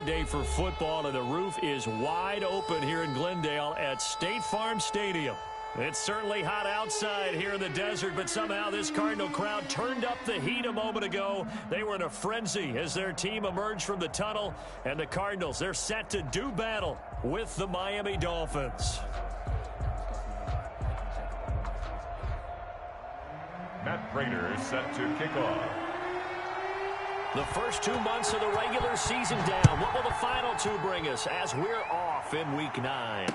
Day for football, and the roof is wide open here in Glendale at State Farm Stadium. It's certainly hot outside here in the desert, but somehow this Cardinal crowd turned up the heat a moment ago. They were in a frenzy as their team emerged from the tunnel, and the Cardinals, they're set to do battle with the Miami Dolphins. Matt Prater set to kick off. The first 2 months of the regular season down. What will the final two bring us as we're off in Week 9?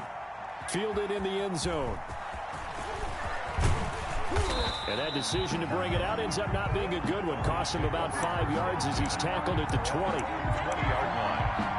Fielded in the end zone. And that decision to bring it out ends up not being a good one. Costs him about 5 yards as he's tackled at the 20. 20-yard line.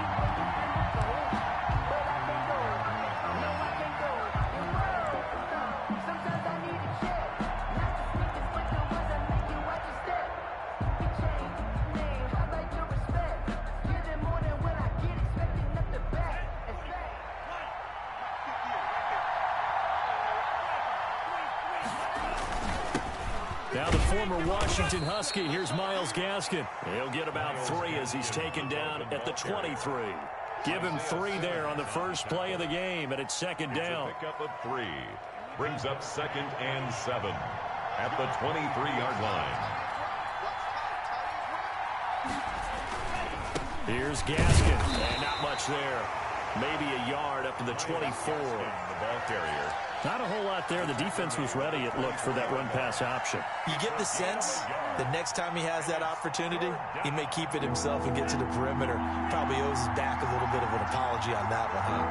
Now the former Washington Husky, here's Myles Gaskin. He'll get about 3 as he's taken down at the 23. Give him 3 there on the first play of the game, and it's second down. Pick up of 3. Brings up 2nd and 7 at the 23-yard line. Here's Gaskin, and not much there. Maybe a yard up to the 24. The ball carrier. Not a whole lot there. The defense was ready, it looked, for that run-pass option. You get the sense that next time he has that opportunity, he may keep it himself and get to the perimeter. Probably owes his back a little bit of an apology on that one, huh?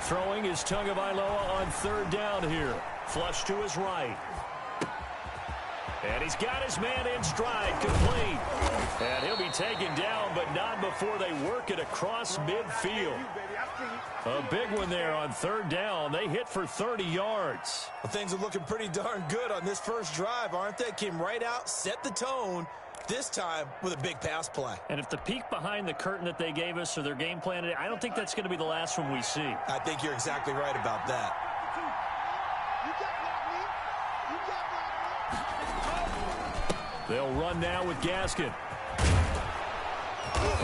Throwing is Tagovailoa on 3rd down here. Flush to his right. And he's got his man in stride, complete. And he'll be taken down, but not before they work it across midfield. A big one there on 3rd down. They hit for 30 yards. Well, things are looking pretty darn good on this first drive, aren't they? Came right out, set the tone, this time with a big pass play. And if the peek behind the curtain that they gave us or their game plan, I don't think that's going to be the last one we see. I think you're exactly right about that. They'll run now with Gaskin.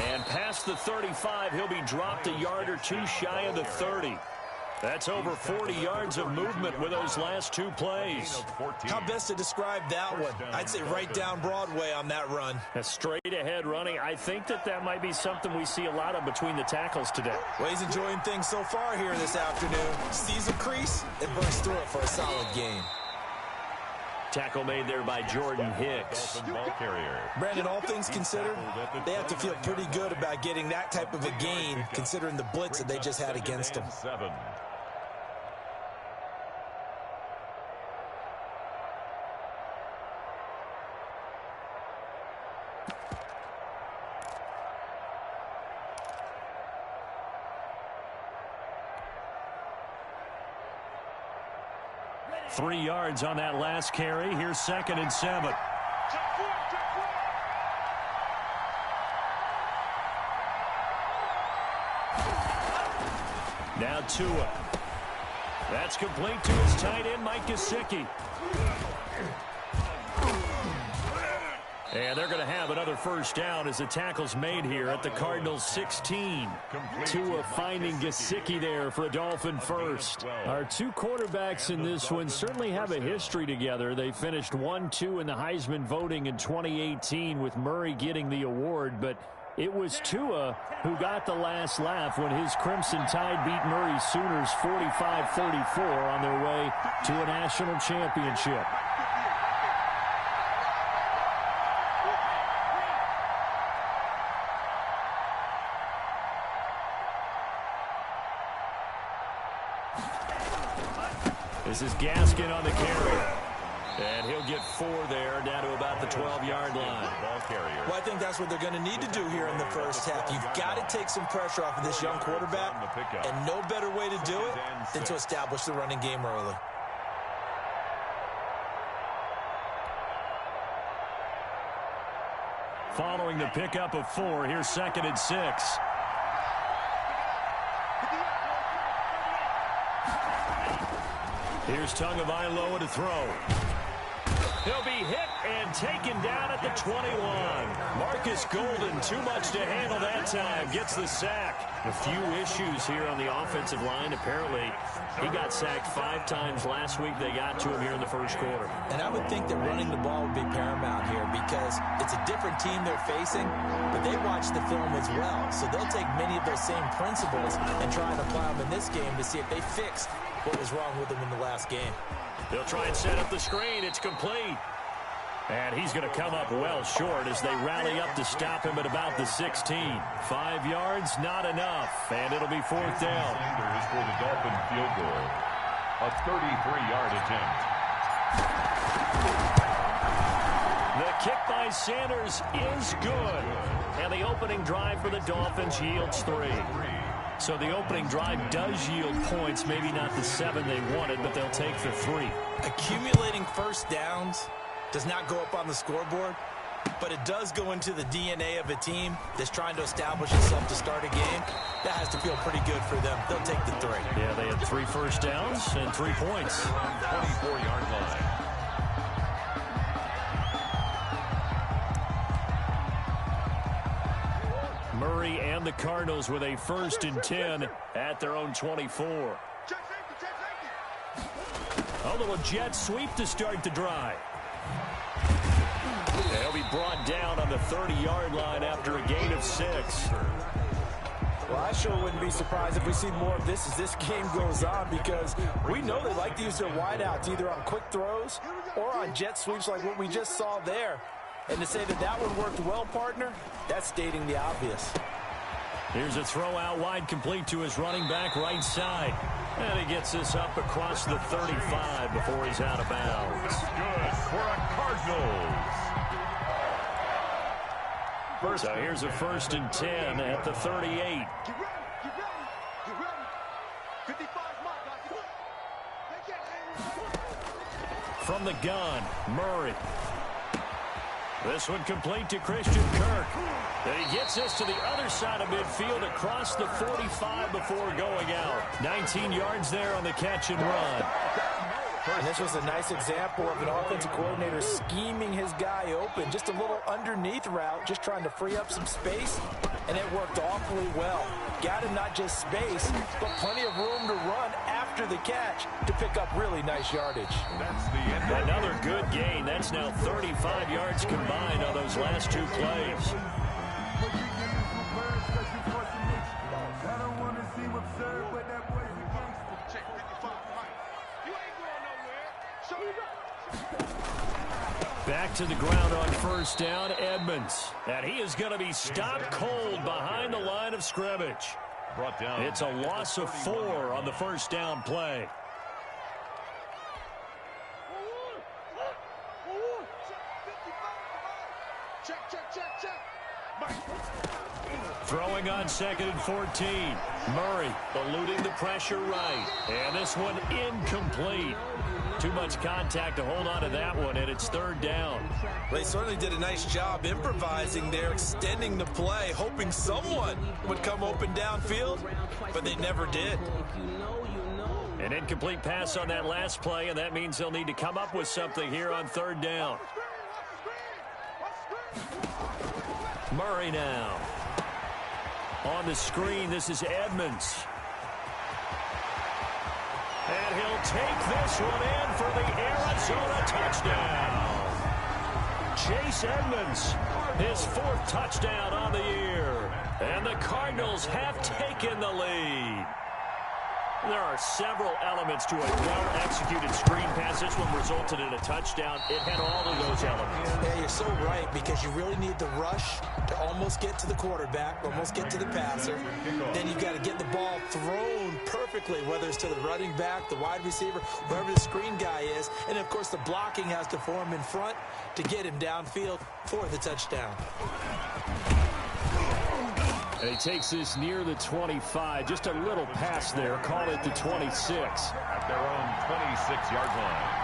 And past the 35, he'll be dropped a yard or 2 shy of the 30. That's over 40 yards of movement with those last 2 plays. How best to describe that one? I'd say right down Broadway on that run. A straight ahead running. I think that might be something we see a lot of between the tackles today. Well, he's enjoying things so far here this afternoon. Sees a crease and bursts through it for a solid gain. Tackle made there by Jordan Hicks. Brandon, all things considered, they have to feel pretty good about getting that type of a gain, considering the blitz that they just had against them. 3 yards on that last carry. Here's 2nd and 7. Now Tua. That's complete to his tight end, Mike Gesicki. And they're going to have another first down as the tackle's made here at the Cardinals' 16. Tua finding Gesicki there for a Dolphin first. Our 2 quarterbacks in this one certainly have a history together. They finished 1-2 in the Heisman voting in 2018 with Murray getting the award, but it was Tua who got the last laugh when his Crimson Tide beat Murray's Sooners 45-34 on their way to a national championship. This is Gaskin on the carry. And he'll get 4 there, down to about the 12-yard line. Ball carrier. Well, I think that's what they're going to need to do here in the first half. You've got to take some pressure off of this young quarterback, and no better way to do it than to establish the running game early. Following the pickup of 4, here's 2nd and 6. Here's Tagovailoa to throw. He'll be hit and taken down at the 21. Marcus Golden, too much to handle that time, gets the sack. A few issues here on the offensive line. Apparently, he got sacked 5 times last week. They got to him here in the first quarter. And I would think that running the ball would be paramount here because it's a different team they're facing, but they watch the film as well. So they'll take many of those same principles and try and apply them in this game to see if they fix what was wrong with them in the last game. They'll try and set up the screen. It's complete. And he's going to come up well short as they rally up to stop him at about the 16. 5 yards, not enough. And it'll be 4th down. Sanders for the Dolphin field goal. A 33-yard attempt. The kick by Sanders is good. And the opening drive for the Dolphins yields 3. So the opening drive does yield points, maybe not the 7 they wanted, but they'll take the 3. Accumulating first downs does not go up on the scoreboard, but it does go into the DNA of a team that's trying to establish itself to start a game. That has to feel pretty good for them. They'll take the 3. Yeah, they had 3 first downs and 3 points. 24-yard line. Murray and the Cardinals with a 1st and 10 at their own 24. A little jet sweep to start the drive. They'll be brought down on the 30-yard line after a gain of 6. Well, I sure wouldn't be surprised if we see more of this as this game goes on because we know they like to use their wideouts either on quick throws or on jet sweeps like what we just saw there. And to say that that one worked well, partner, that's stating the obvious. Here's a throw out wide complete to his running back right side. And he gets this up across the 35 before he's out of bounds. Good for a Cardinals. So here's a 1st and 10 at the 38. From the gun, Murray. This one complete to Christian Kirk. And he gets this to the other side of midfield across the 45 before going out. 19 yards there on the catch and run. And this was a nice example of an offensive coordinator scheming his guy open. Just a little underneath route, just trying to free up some space, and it worked awfully well. Got him not just space, but plenty of room to run after the catch to pick up really nice yardage. That's the end. Another good gain. That's now 35 yards combined on those last 2 plays. Back to the ground on 1st down, Edmonds. And he is going to be stopped cold behind the line of scrimmage. Brought down. It's a loss of 4 on the 1st down play. Throwing on 2nd and 14. Murray eluding the pressure right. And this one incomplete. Too much contact to hold on to that one, and it's 3rd down. They certainly did a nice job improvising there, extending the play, hoping someone would come open downfield, but they never did. An incomplete pass on that last play, and that means they'll need to come up with something here on 3rd down. Murray now. On the screen, this is Edmonds. And he'll take this one in for the Arizona touchdown. Chase Edmonds, his 4th touchdown on the year. And the Cardinals have taken the lead. There are several elements to a well-executed screen pass. This one resulted in a touchdown. It had all of those elements. Yeah, you're so right, because you really need the rush to almost get to the quarterback, almost get to the passer. Then you've got to get the ball thrown perfectly, whether it's to the running back, the wide receiver, whoever the screen guy is. And, of course, the blocking has to form in front to get him downfield for the touchdown. And he takes this near the 25. Just a little pass there. Call it the 26. At their own 26-yard line.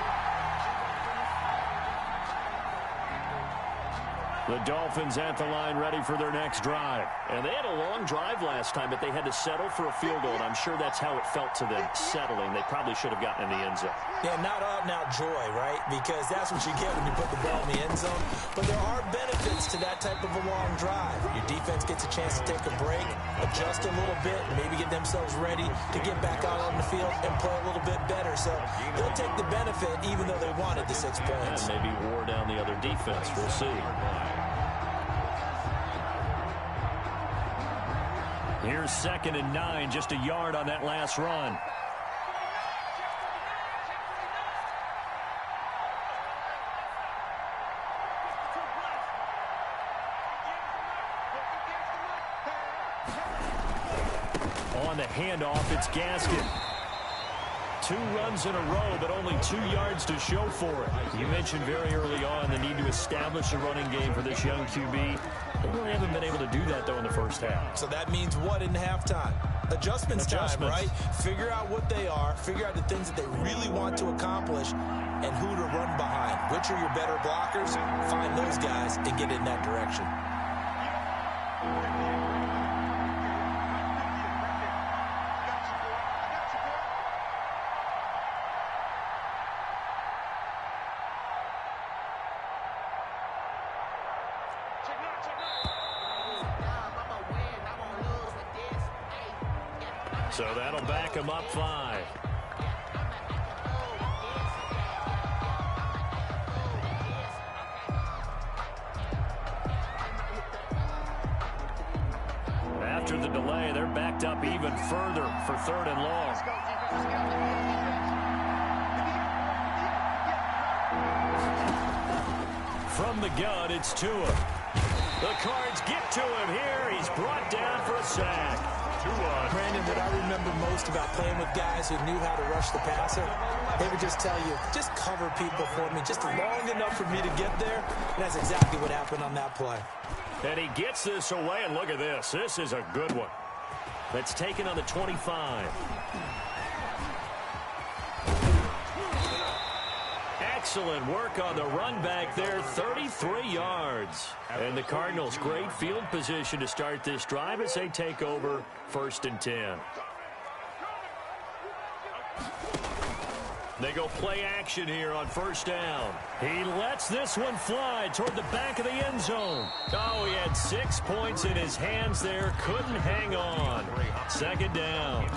The Dolphins at the line ready for their next drive. And they had a long drive last time, but they had to settle for a field goal, and I'm sure that's how it felt to them, settling. They probably should have gotten in the end zone. Yeah, not out-and-out joy, right? Because that's what you get when you put the ball in the end zone. But there are benefits to that type of a long drive. Your defense gets a chance to take a break, adjust a little bit, maybe get themselves ready to get back out on the field and play a little bit better. So they'll take the benefit even though they wanted the 6 points. And maybe wore down the other defense. We'll see. Here's 2nd and 9, just a yard on that last run. On the handoff, it's Gaskin. 2 runs in a row, but only 2 yards to show for it. You mentioned very early on the need to establish a running game for this young QB. They really haven't been able to do that, though, in the first half. So that means what in halftime? Adjustments time, right? Figure out what they are, figure out the things that they really want to accomplish, and who to run behind. Which are your better blockers? Find those guys and get in that direction. So that'll back him up 5. After the delay, they're backed up even further for 3rd and long. From the gun, it's Tua. The Cards get to him here. He's brought down for a sack. Brandon, what I remember most about playing with guys who knew how to rush the passer, they would just tell you, just cover people for me, just long enough for me to get there. And that's exactly what happened on that play. And he gets this away, and look at this. This is a good one. That's taken on the 25. Excellent work on the run back there, 33 yards. And the Cardinals, great field position to start this drive as they take over 1st and 10. They go play action here on 1st down. He lets this one fly toward the back of the end zone. Oh, he had 6 points in his hands there. Couldn't hang on. 2nd down.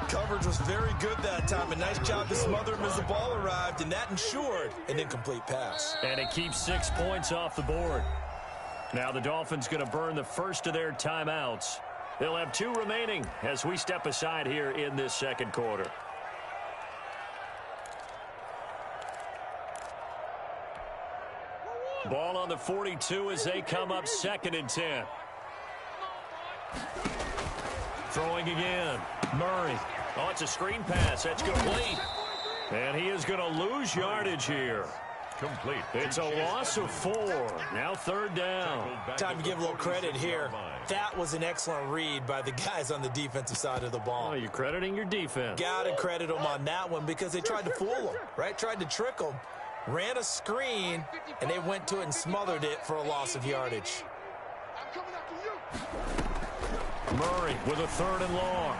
Coverage was very good that time. A nice job to smother him as the ball arrived, and that ensured an incomplete pass. And it keeps 6 points off the board. Now the Dolphins going to burn the first of their timeouts. They'll have 2 remaining as we step aside here in this 2nd quarter. Ball on the 42 as they come up 2nd and 10. Throwing again. Murray. Oh, it's a screen pass. That's complete. And he is going to lose yardage here. Complete. It's a loss of 4. Now 3rd down. Time to give a little credit here. That was an excellent read by the guys on the defensive side of the ball. Oh, you're crediting your defense. Got to credit them on that one because they tried to fool them, right? Tried to trick them. Ran a screen, and they went to it and smothered it for a loss of yardage. Murray with a 3rd and long.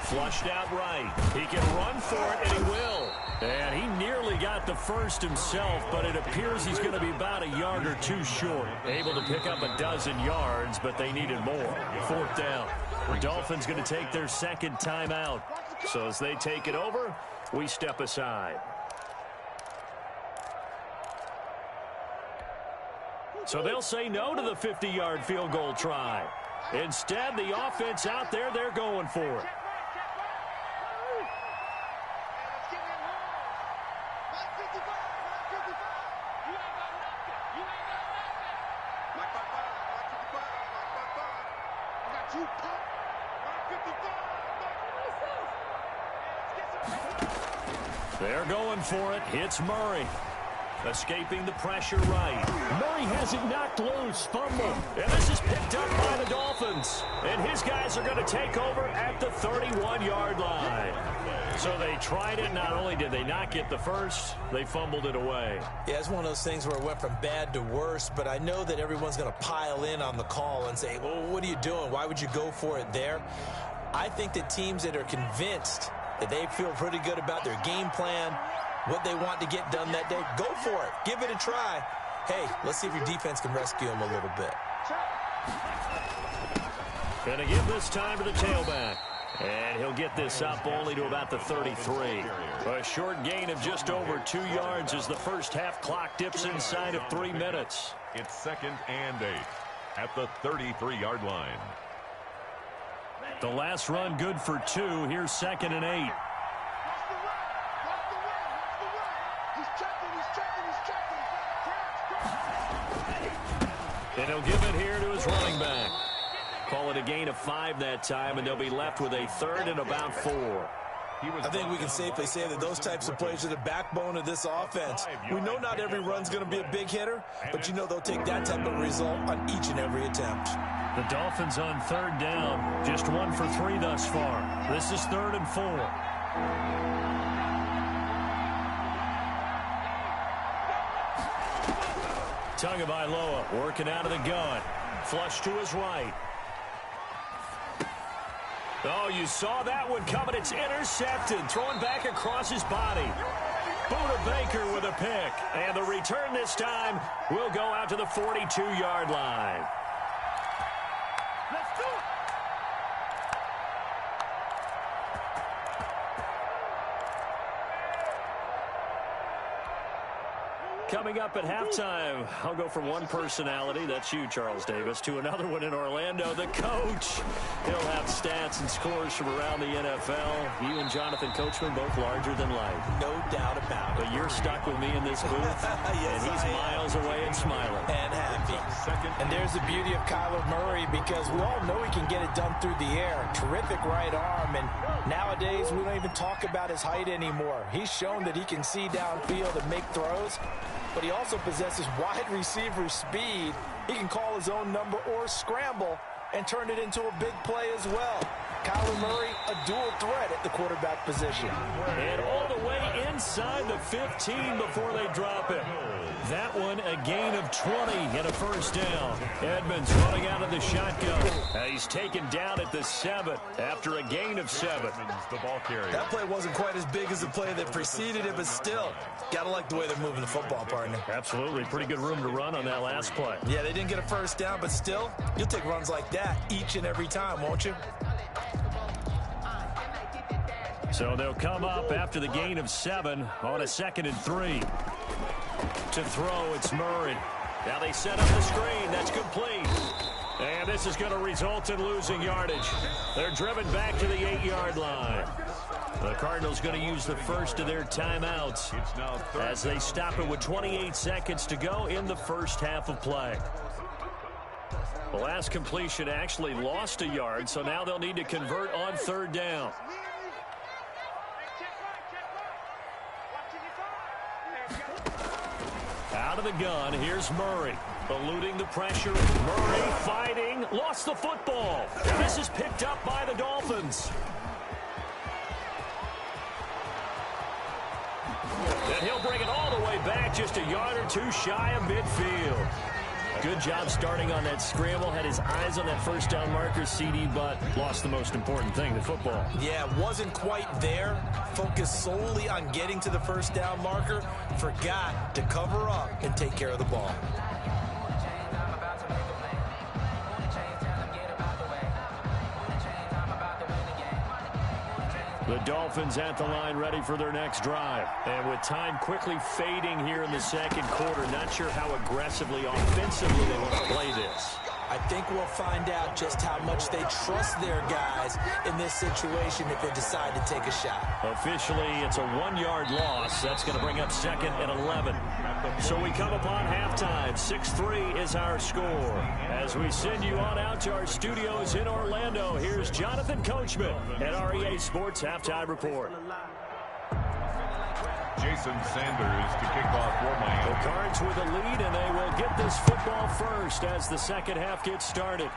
Flushed out right. He can run for it, and he will. And he nearly got the first himself, but it appears he's going to be about a yard or 2 short. Able to pick up a dozen yards, but they needed more. 4th down. The Dolphins going to take their 2nd timeout. So as they take it over, we step aside. So they'll say no to the 50-yard field goal try. Instead, the offense out there, they're going for it. They're going for it. It's Murray. Escaping the pressure right. Murray has it knocked loose. Fumble. And this is picked up by the Dolphins. And his guys are going to take over at the 31-yard line. So they tried it. Not only did they not get the first, they fumbled it away. Yeah, it's one of those things where it went from bad to worse, but I know that everyone's going to pile in on the call and say, well, what are you doing? Why would you go for it there? I think that teams that are convinced that they feel pretty good about their game plan, what they want to get done that day, go for it. Give it a try. Hey, let's see if your defense can rescue them a little bit. Going to give this time to the tailback. And he'll get this up only to about the 33. A short gain of just over 2 yards as the first half clock dips inside of 3 minutes. It's 2nd and 8 at the 33-yard line. The last run good for 2. Here's 2nd and 8. And he'll give it here to his running back. Call it a gain of 5 that time, and they'll be left with a 3rd and about 4. I think we can safely say that those types of plays are the backbone of this offense. We know not every run's going to be a big hitter, but you know they'll take that type of result on each and every attempt. The Dolphins on 3rd down. Just 1 for 3 thus far. This is 3rd and 4. Tagovailoa working out of the gun. Flush to his right. Oh, you saw that one coming. It's intercepted. Thrown back across his body. Buda Baker with a pick. And the return this time will go out to the 42-yard line. Let's do it. Coming up at halftime, I'll go from one personality, that's you, Charles Davis, to another one in Orlando, the coach. He'll have stats and scores from around the NFL. You and Jonathan Coachman, both larger than life. No doubt about it. But you're stuck with me in this booth, yes, and he's miles away and smiling. And happy. And there's the beauty of Kyler Murray, because we all know he can get it done through the air. Terrific right arm, and nowadays we don't even talk about his height anymore. He's shown that he can see downfield and make throws, but he also possesses wide receiver speed. He can call his own number or scramble and turn it into a big play as well. Kyler Murray, a dual threat at the quarterback position. And all the way inside the 15 before they drop it. That one a gain of 20 and a first down. Edmonds running out of the shotgun. He's taken down at the 7 after a gain of 7. The ball carrier. That play wasn't quite as big as the play that preceded it, but still, gotta like the way they're moving the football, partner. Absolutely. Pretty good room to run on that last play. Yeah, they didn't get a first down, but still, you'll take runs like that each and every time, won't you? So they'll come up after the gain of 7 on a 2nd and 3. To throw, it's Murray. Now they set up the screen. That's complete. And this is going to result in losing yardage. They're driven back to the 8-yard line. The Cardinals going to use the first of their timeouts as they stop it with 28 seconds to go in the first half of play. The last completion actually lost a yard, so now they'll need to convert on 3rd down. Out of the gun, here's Murray. Eluding the pressure. Murray fighting. Lost the football. And this is picked up by the Dolphins. And he'll bring it all the way back, just a yard or 2 shy of midfield. Good job starting on that scramble. Had his eyes on that first down marker, CD, but lost the most important thing, the football. Yeah, wasn't quite there. Focused solely on getting to the first down marker. Forgot to cover up and take care of the ball. The Dolphins at the line ready for their next drive. And with time quickly fading here in the second quarter, not sure how aggressively, offensively they want to play this. I think we'll find out just how much they trust their guys in this situation if they decide to take a shot. Officially, it's a 1-yard loss. That's going to bring up 2nd and 11. So we come upon halftime. 6-3 is our score. As we send you on out to our studios in Orlando, here's Jonathan Coachman at REA Sports Halftime Report. Jason Sanders to kick off for Miami. The Cards with a lead, and they will get this football first as the second half gets started.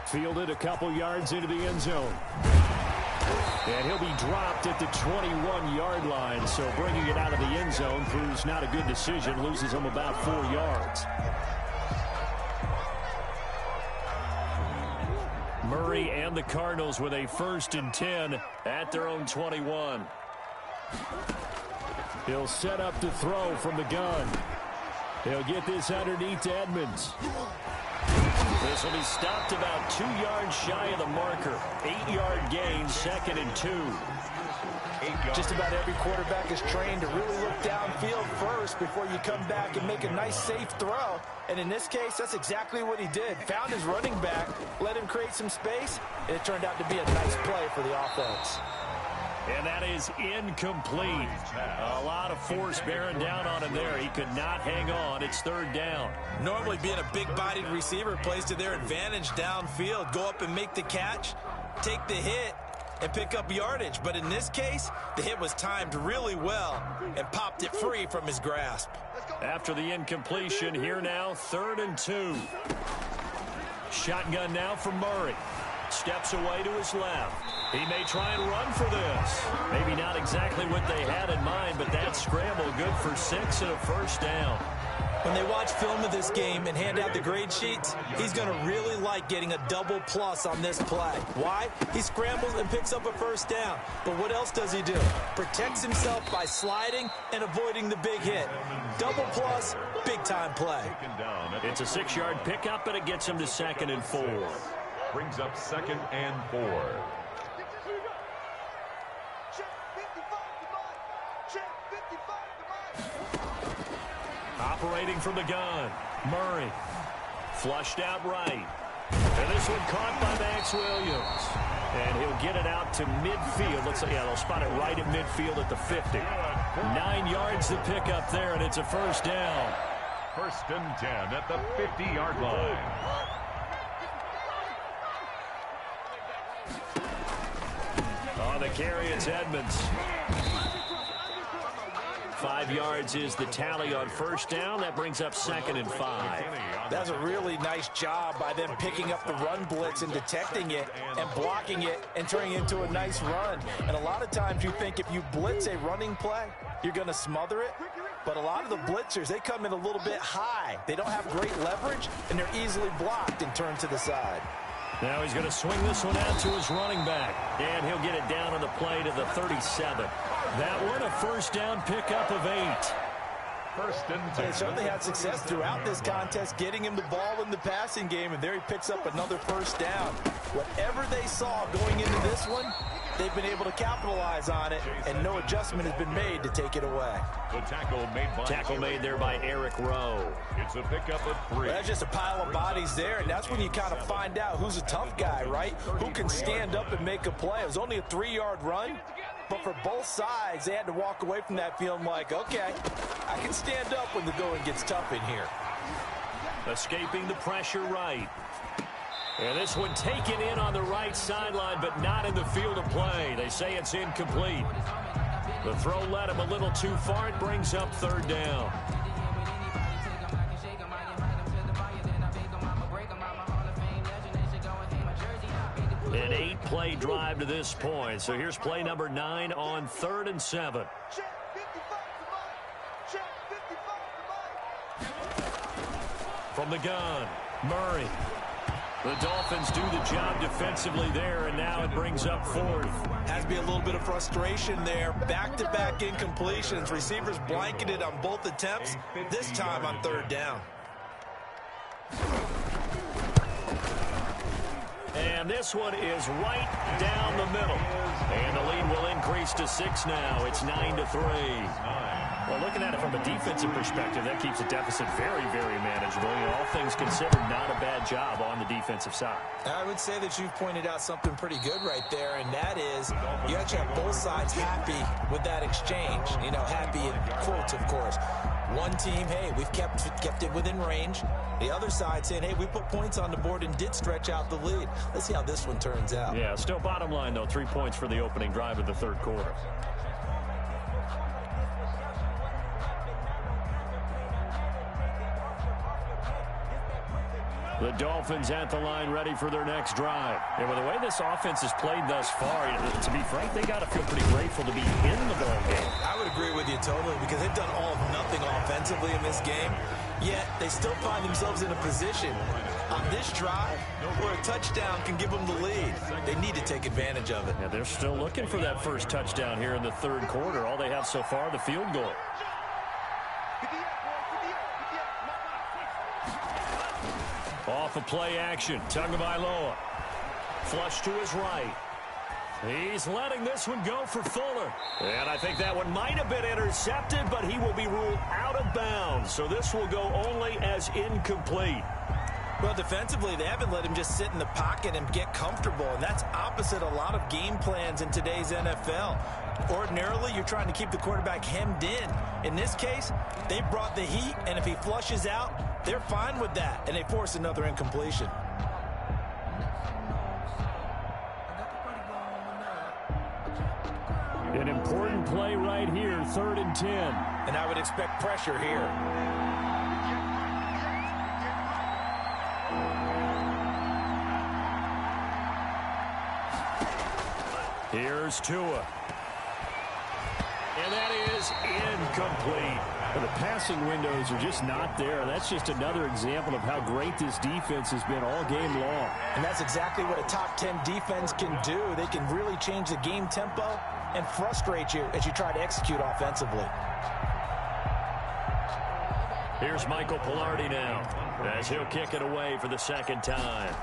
Fielded a couple yards into the end zone. And he'll be dropped at the 21-yard line, so bringing it out of the end zone proves not a good decision, loses him about 4 yards. Murray and the Cardinals with a 1st and 10 at their own 21. He'll set up to throw from the gun. He'll get this underneath to Edmonds. This will be stopped about 2 yards shy of the marker. 8-yard gain, 2nd and 2. Just about every quarterback is trained to really look downfield first before you come back and make a nice, safe throw. And in this case, that's exactly what he did. Found his running back, let him create some space, and it turned out to be a nice play for the offense. And that is incomplete. A lot of force bearing down on him there. He could not hang on. It's 3rd down. Normally being a big-bodied receiver plays to their advantage downfield. Go up and make the catch, take the hit, and pick up yardage. But in this case, the hit was timed really well and popped it free from his grasp. After the incompletion, here now, 3rd and 2. Shotgun now for Murray. Steps away to his left. He may try and run for this. Maybe not exactly what they had in mind, but that scramble good for 6 and a 1st down. When they watch film of this game and hand out the grade sheets, he's going to really like getting a double plus on this play. Why? He scrambles and picks up a 1st down. But what else does he do? Protects himself by sliding and avoiding the big hit. Double plus, big-time play. It's a 6-yard pickup, and it gets him to 2nd and 4. Brings up 2nd and 4. Operating from the gun, Murray. Flushed out right. And this one caught by Max Williams. And he'll get it out to midfield. They'll spot it right at midfield at the 50. 9 yards to pick up there, and it's a 1st down. 1st and 10 at the 50-yard line. On the carry, it's Edmonds. 5 yards is the tally on 1st down. That brings up 2nd and 5. That's a really nice job by them picking up the run blitz and detecting it and blocking it and turning it into a nice run. And a lot of times you think if you blitz a running play, you're going to smother it. But a lot of the blitzers, they come in a little bit high. They don't have great leverage, and they're easily blocked and turned to the side. Now he's going to swing this one out to his running back. And he'll get it down on the play to the 37. That one, a 1st down pickup of 8. 1st and 10. They certainly had success throughout this contest, getting him the ball in the passing game, and there he picks up another 1st down. Whatever they saw going into this one, they've been able to capitalize on it, and no adjustment has been made to take it away. The tackle made there by Eric Rowe. It's a pickup of 3. Well, that's just a pile of bodies there, and that's when you kind of find out who's a tough guy, right? Who can stand up and make a play. It was only a 3-yard run, but for both sides, they had to walk away from that feeling like, okay, I can stand up when the going gets tough in here. Escaping the pressure right. And this one taken in on the right sideline, but not in the field of play. They say it's incomplete. The throw led him a little too far. It brings up 3rd down. An 8-play drive to this point. So here's play number 9 on 3rd and 7. From the gun, Murray. The Dolphins do the job defensively there, and now it brings up 4th. Has to be a little bit of frustration there. Back-to-back incompletions. Receivers blanketed on both attempts, this time on 3rd down. And this one is right down the middle. And the lead will increase to 6 now. It's 9-3. Well, looking at it from a defensive perspective, that keeps the deficit very, very manageable. You know, all things considered, not a bad job on the defensive side. I would say that you've pointed out something pretty good right there, and that is you actually have both sides happy with that exchange. You know, happy in quotes, of course. One team, hey, we've kept it within range. The other side saying, hey, we put points on the board and did stretch out the lead. Let's see how this one turns out. Yeah, still bottom line, though, 3 points for the opening drive of the 3rd quarter. The Dolphins at the line ready for their next drive. And with the way this offense has played thus far, to be frank, they got to feel pretty grateful to be in the ball game. I would agree with you totally because they've done all of nothing offensively in this game, yet they still find themselves in a position on this drive where a touchdown can give them the lead. They need to take advantage of it. Yeah, they're still looking for that first touchdown here in the third quarter. All they have so far, the field goal. Off of play action, Tagovailoa. Flush to his right. He's letting this one go for Fuller. And I think that one might have been intercepted, but he will be ruled out of bounds. So this will go only as incomplete. Well, defensively, they haven't let him just sit in the pocket and get comfortable, and that's opposite a lot of game plans in today's NFL. Ordinarily, you're trying to keep the quarterback hemmed in. In this case, they brought the heat, and if he flushes out, they're fine with that, and they force another incompletion. An important play right here, 3rd and 10. And I would expect pressure here. Here's Tua. And that is incomplete. The passing windows are just not there. That's just another example of how great this defense has been all game long. And that's exactly what a top 10 defense can do. They can really change the game tempo and frustrate you as you try to execute offensively. Here's Michael Pilardi now as he'll kick it away for the second time.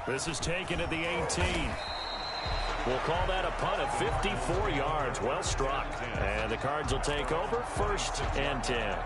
This is taken at the 18. We'll call that a punt of 54 yards. Well struck. And the Cards will take over, 1st and 10.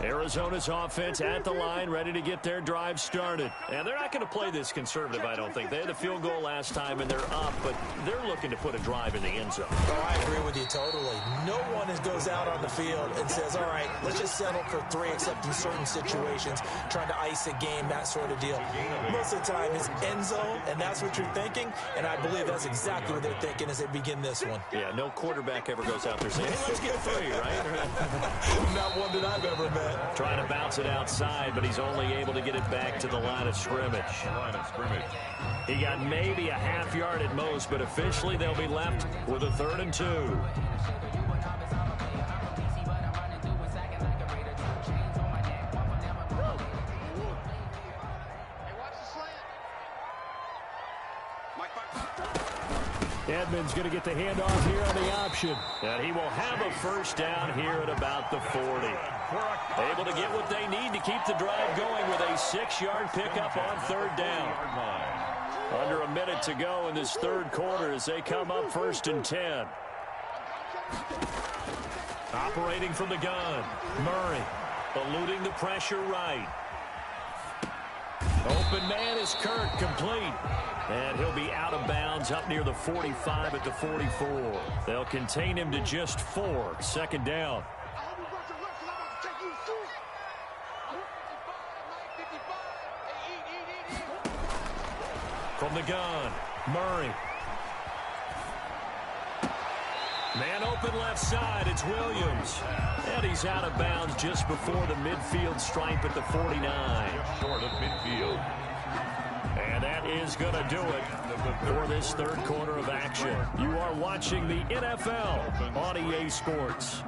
Arizona's offense at the line, ready to get their drive started. And they're not going to play this conservative, I don't think. They had a field goal last time, and they're up, but they're looking to put a drive in the end zone. Oh, I agree with you totally. No one goes out on the field and says, all right, let's just settle for 3, except in certain situations, trying to ice a game, that sort of deal. Most of the time, it's end zone, and that's what you're thinking, and I believe that's exactly what they're thinking as they begin this one. Yeah, no quarterback ever goes out there saying, hey, let's get 3, right? Not one that I've ever met. Trying to bounce it outside, but he's only able to get it back to the line of scrimmage. He got maybe a half yard at most, but officially they'll be left with a 3rd and 2. Edmonds going to get the handoff here on the option. And he will have a first down here at about the 40. Able to get what they need to keep the drive going with a 6-yard pickup on 3rd down. Under a minute to go in this third quarter as they come up 1st and 10. Operating from the gun, Murray eluding the pressure right. Open man is Kirk, complete. And he'll be out of bounds up near the 45 at the 44. They'll contain him to just 4. 2nd down. From the gun, Murray. Man open left side, it's Williams. And he's out of bounds just before the midfield stripe at the 49. Short of midfield. And that is going to do it for this third quarter of action. You are watching the NFL on EA Sports.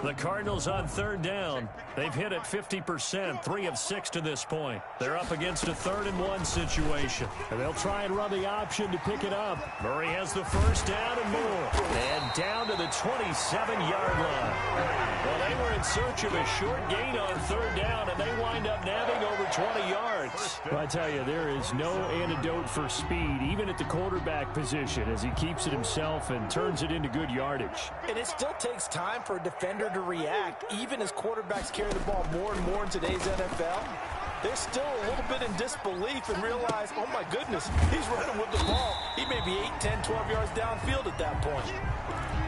The Cardinals on 3rd down. They've hit it 50%, 3 of 6 to this point. They're up against a 3rd and 1 situation. And they'll try and run the option to pick it up. Murray has the first down and more. And down to the 27-yard line. Well, they were in search of a short gain on 3rd down, and they wind up nabbing over 20 yards. Well, I tell you, there is no antidote for speed, even at the quarterback position, as he keeps it himself and turns it into good yardage. And it still takes time for a defender to react, even as quarterbacks carry the ball more and more in today's NFL. they're still a little bit in disbelief and realize, oh my goodness, he's running with the ball. He may be 8, 10, 12 yards downfield at that point.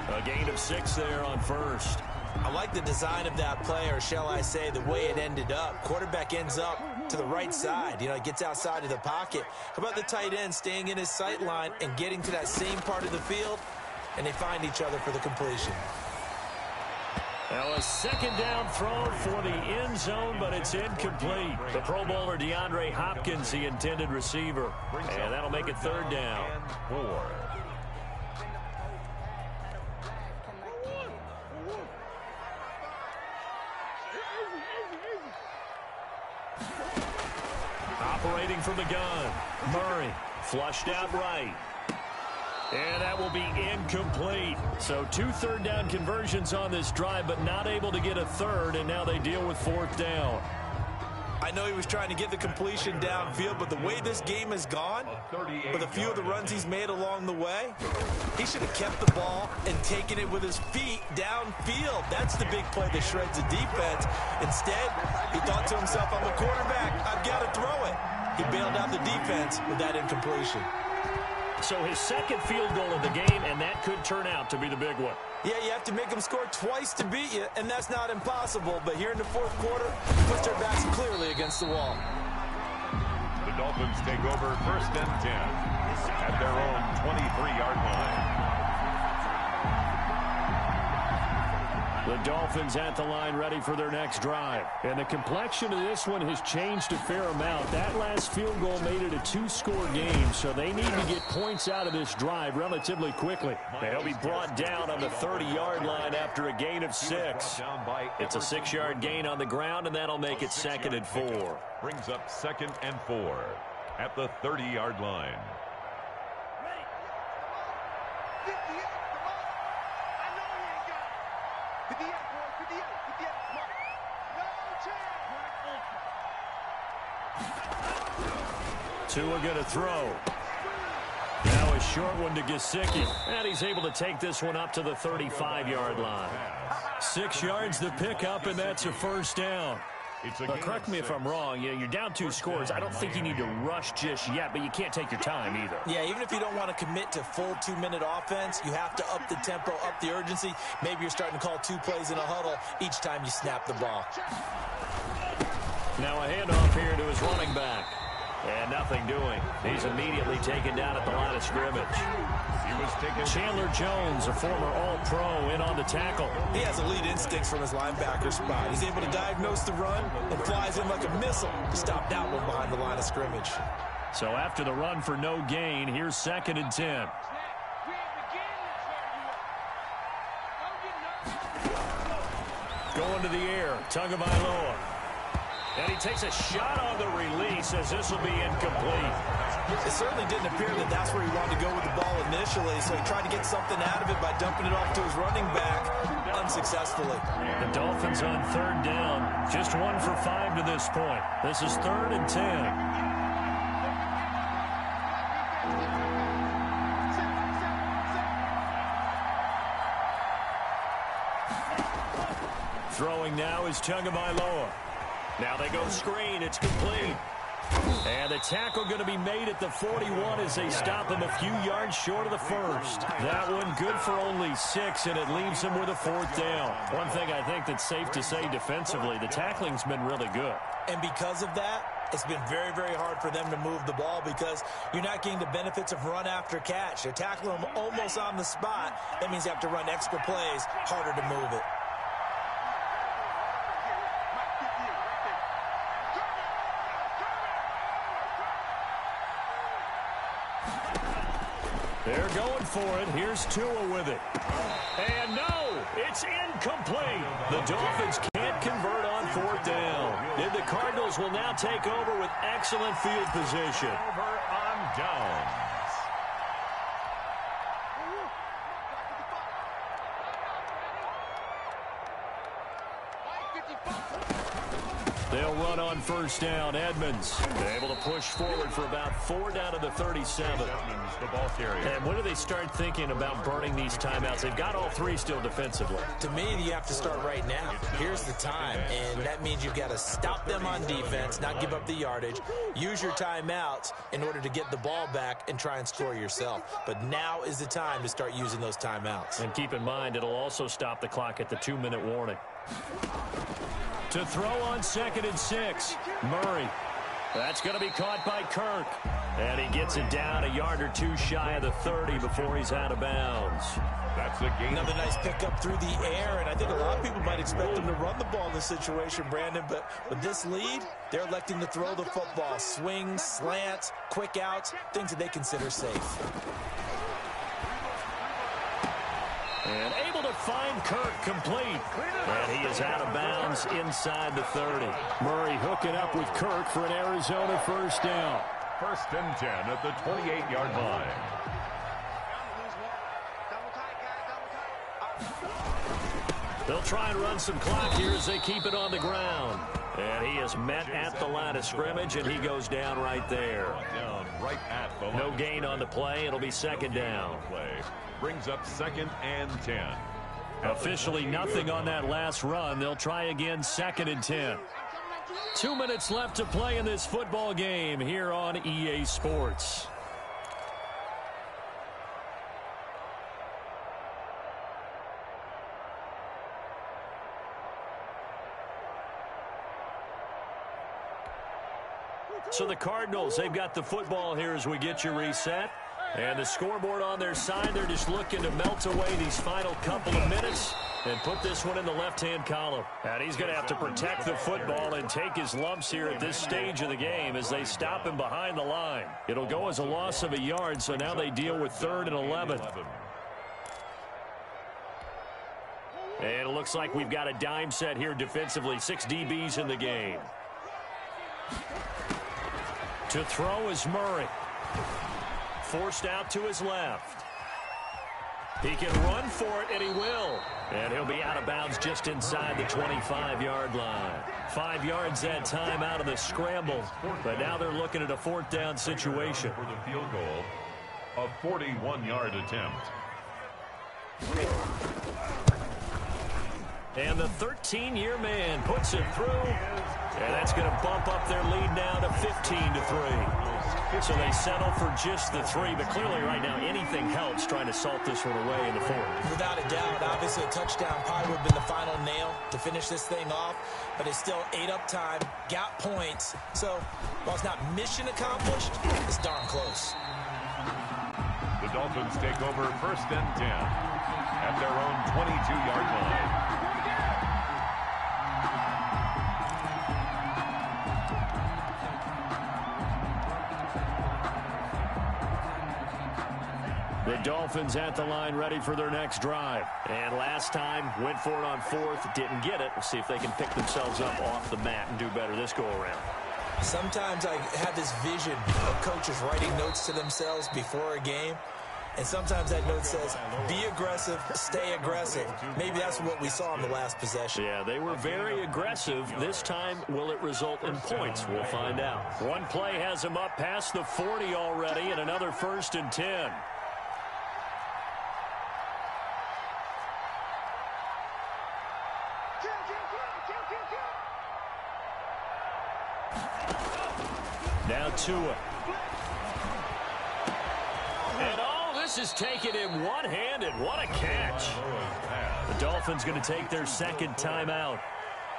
A gain of 6 there on first. I like the design of that play, or shall I say the way it ended up. Quarterback ends up to the right side. You know, it gets outside of the pocket. How about the tight end staying in his sight line and getting to that same part of the field, and they find each other for the completion. Now a second down throw for the end zone, but it's incomplete. The Pro Bowler DeAndre Hopkins, the intended receiver. And that'll make it third down. 4. Operating from the gun. Murray flushed out right. And that will be incomplete. So 2 third-down conversions on this drive, but not able to get a third, and now they deal with 4th down. I know he was trying to get the completion downfield, but the way this game has gone, with a few of the runs he's made along the way, he should have kept the ball and taken it with his feet downfield. That's the big play that shreds the defense. Instead, he thought to himself, I'm a quarterback, I've got to throw it. He bailed out the defense with that incompletion. So his second field goal of the game, and that could turn out to be the big one. Yeah, you have to make them score twice to beat you, and that's not impossible. But here in the 4th quarter, puts their backs clearly against the wall. The Dolphins take over 1st and 10 at their own 23-yard line. The Dolphins at the line ready for their next drive. And the complexion of this one has changed a fair amount. That last field goal made it a 2-score game, so they need to get points out of this drive relatively quickly. They'll be brought down on the 30-yard line after a gain of 6. It's a 6-yard gain on the ground, and that'll make it 2nd and 4. Brings up 2nd and 4 at the 30-yard line. Tua going to throw. Now a short one to Gesicki. And he's able to take this one up to the 35-yard line. 6 yards to pick up, and that's a 1st down. Correct me if I'm wrong. You know, you're down 2 scores. I don't think you need to rush just yet, but you can't take your time either. Yeah, even if you don't want to commit to full 2-minute offense, you have to up the tempo, up the urgency. Maybe you're starting to call 2 plays in a huddle each time you snap the ball. Now a handoff here to his running back. And nothing doing. He's immediately taken down at the line of scrimmage. He was taken. Chandler Jones, a former All-Pro, in on the tackle. He has elite instincts from his linebacker spot. He's able to diagnose the run and flies in like a missile to stop that one behind the line of scrimmage. So after the run for no gain, here's 2nd and 10. Going to the air, Tagovailoa. And he takes a shot on the release as this will be incomplete. It certainly didn't appear that that's where he wanted to go with the ball initially, so he tried to get something out of it by dumping it off to his running back unsuccessfully. The Dolphins on 3rd down, just 1 for 5 to this point. This is 3rd and 10. Throwing now is Tagovailoa. Now they go screen. It's complete. And the tackle going to be made at the 41 as they stop him a few yards short of the 1st. That one good for only 6, and it leaves him with a 4th down. One thing I think that's safe to say defensively, the tackling's been really good. And because of that, it's been very, very hard for them to move the ball because you're not getting the benefits of run after catch. They're tackling them almost on the spot. That means you have to run extra plays, harder to move it. They're going for it. Here's Tua with it. And no, it's incomplete. The Dolphins can't convert on 4th down. And the Cardinals will now take over with excellent field position. Over on downs. They'll run on first down. Edmonds able to push forward for about 4 down to the 37. The ball carrier. And when do they start thinking about burning these timeouts? They've got all 3 still defensively. To me, you have to start right now. Here's the time, and that means you've got to stop them on defense, not give up the yardage, use your timeouts in order to get the ball back and try and score yourself. But now is the time to start using those timeouts. And keep in mind, it'll also stop the clock at the 2-minute warning. To throw on 2nd and 6, Murray. That's going to be caught by Kirk. And he gets it down a yard or 2 shy of the 30 before he's out of bounds. That's a gain. Another nice pickup through the air, and I think a lot of people might expect them to run the ball in this situation, Brandon, but with this lead, they're electing to throw the football. Swings, slants, quick outs, things that they consider safe. And able to find Kirk complete. And he is out of bounds inside the 30. Murray hooking up with Kirk for an Arizona first down. 1st and 10 at the 28-yard line. They'll try and run some clock here as they keep it on the ground. And he is met at the line of scrimmage, and he goes down right there. Down right at the line. No gain on the play. It'll be 2nd down. Play brings up 2nd and 10. Officially nothing on that last run. They'll try again 2nd and 10. 2 minutes left to play in this football game here on EA Sports. So the Cardinals, they've got the football here as we get you reset. And the scoreboard on their side, they're just looking to melt away these final couple of minutes and put this one in the left-hand column. And he's going to have to protect the football and take his lumps here at this stage of the game as they stop him behind the line. It'll go as a loss of a yard, so now they deal with 3rd and 11. And it looks like we've got a dime set here defensively. 6 DBs in the game. To throw is Murray. Forced out to his left. He can run for it, and he will. And he'll be out of bounds just inside the 25-yard line. 5 yards that time out of the scramble. But now they're looking at a 4th down situation. For the field goal, a 41-yard attempt. And the 13-year man puts it through. And that's going to bump up their lead now to 15-3. So they settle for just the 3. But clearly right now anything helps trying to salt this one away in the 4th. Without a doubt, obviously a touchdown probably would have been the final nail to finish this thing off. But it's still 8 up time, got points. So while it's not mission accomplished, it's darn close. The Dolphins take over 1st and 10 at their own 22-yard line. The Dolphins at the line ready for their next drive. And last time, went for it on 4th, didn't get it. We'll see if they can pick themselves up off the mat and do better this go-around. Sometimes I have this vision of coaches writing notes to themselves before a game. And sometimes that note says, be aggressive, stay aggressive. Maybe that's what we saw in the last possession. Yeah, they were very aggressive. This time, will it result in points? We'll find out. One play has them up past the 40 already, and another 1st and 10. Now Tua. And this is taken in one-handed. What a catch. The Dolphins going to take their 2nd timeout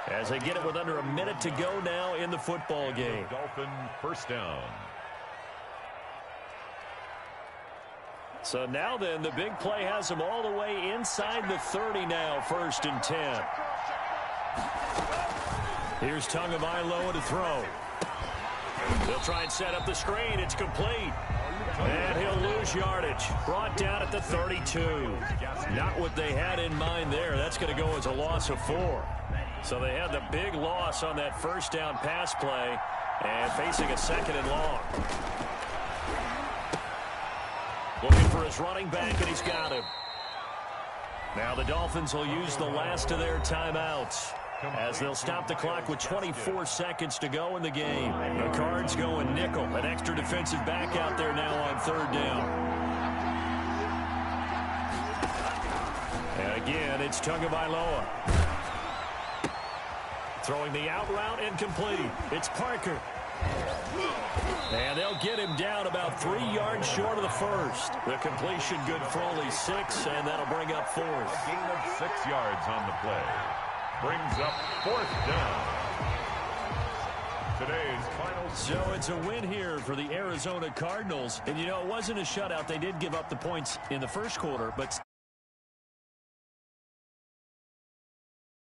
as they get it with under a minute to go now in the football game. Dolphin first down. So now then, the big play has them all the way inside the 30 now, 1st and 10. Here's Tagovailoa to throw. They'll try and set up the screen. It's complete. And he'll lose yardage. Brought down at the 32. Not what they had in mind there. That's going to go as a loss of 4. So they had the big loss on that 1st down pass play and facing a 2nd and long. Looking for his running back, and he's got him. Now the Dolphins will use the last of their timeouts. as they'll stop the clock with 24 seconds to go in the game. The Cards going nickel. An extra defensive back out there now on third down. And again, it's Tagovailoa. Throwing the out route incomplete. It's Parker. And they'll get him down about 3 yards short of the first. The completion good for only 6, and that'll bring up fourth. A gain of 6 yards on the play. Brings up fourth down. Today's final. So it's a win here for the Arizona Cardinals. And, you know, it wasn't a shutout. They did give up the points in the first quarter, but